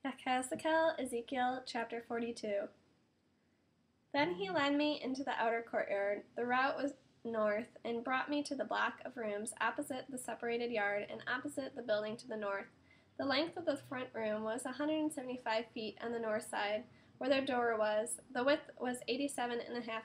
Yechezk'el, Ezekiel chapter 42. Then he led me into the outer courtyard. The route was north, and brought me to the block of rooms opposite the separated yard and opposite the building to the north. The length of the front room was 175 feet on the north side, where their door was. The width was 87.5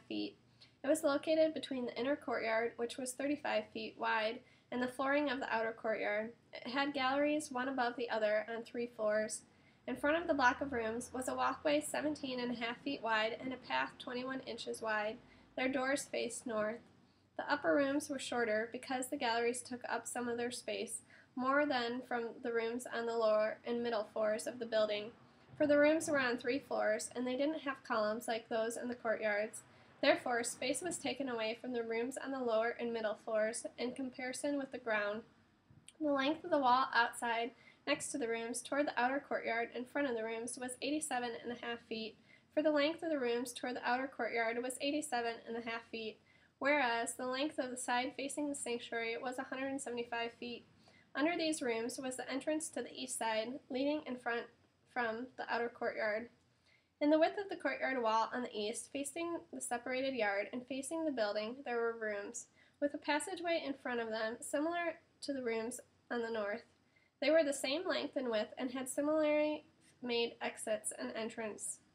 feet. It was located between the inner courtyard, which was 35 feet wide, and the flooring of the outer courtyard. It had galleries, one above the other, on 3 floors. In front of the block of rooms was a walkway 17.5 feet wide and a path 21 inches wide. Their doors faced north. The upper rooms were shorter because the galleries took up some of their space, more than from the rooms on the lower and middle floors of the building. For the rooms were on 3 floors, and they didn't have columns like those in the courtyards. Therefore, space was taken away from the rooms on the lower and middle floors in comparison with the ground. The length of the wall outside, next to the rooms, toward the outer courtyard in front of the rooms, was 87.5 feet, for the length of the rooms toward the outer courtyard was 87.5 feet, whereas the length of the side facing the sanctuary was 175 feet. Under these rooms was the entrance to the east side, leading in front from the outer courtyard. In the width of the courtyard wall on the east, facing the separated yard and facing the building, there were rooms, with a passageway in front of them, similar to the rooms on the north. They were the same length and width and had similarly made exits and entrances.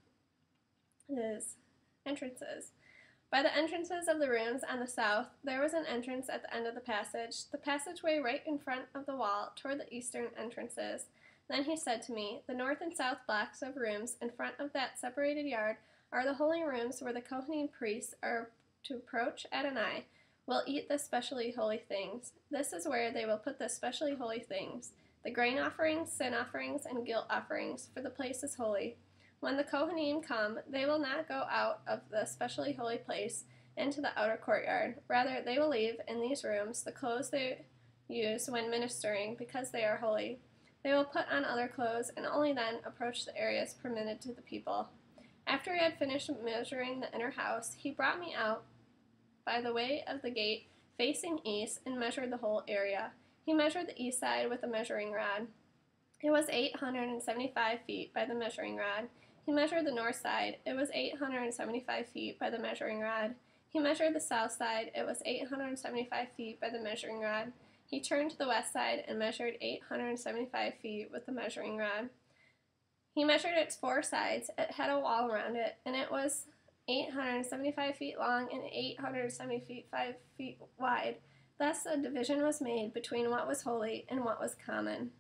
By the entrances of the rooms on the south, there was an entrance at the end of the passage, the passageway right in front of the wall toward the eastern entrances. Then he said to me, "The north and south blocks of rooms in front of that separated yard are the holy rooms where the Kohanim priests are to approach Adonai, will eat the specially holy things. This is where they will put the specially holy things, the grain offerings, sin offerings, and guilt offerings, for the place is holy. When the Kohanim come, they will not go out of the specially holy place into the outer courtyard. Rather, they will leave in these rooms the clothes they use when ministering, because they are holy. They will put on other clothes and only then approach the areas permitted to the people." After he had finished measuring the inner house, he brought me out by the way of the gate facing east and measured the whole area. He measured the east side with a measuring rod. It was 875 feet by the measuring rod. He measured the north side. It was 875 feet by the measuring rod. He measured the south side. It was 875 feet by the measuring rod. He turned to the west side and measured 875 feet with the measuring rod. He measured its 4 sides. It had a wall around it, and it was 875 feet long and 875 feet wide. Thus a division was made between what was holy and what was common.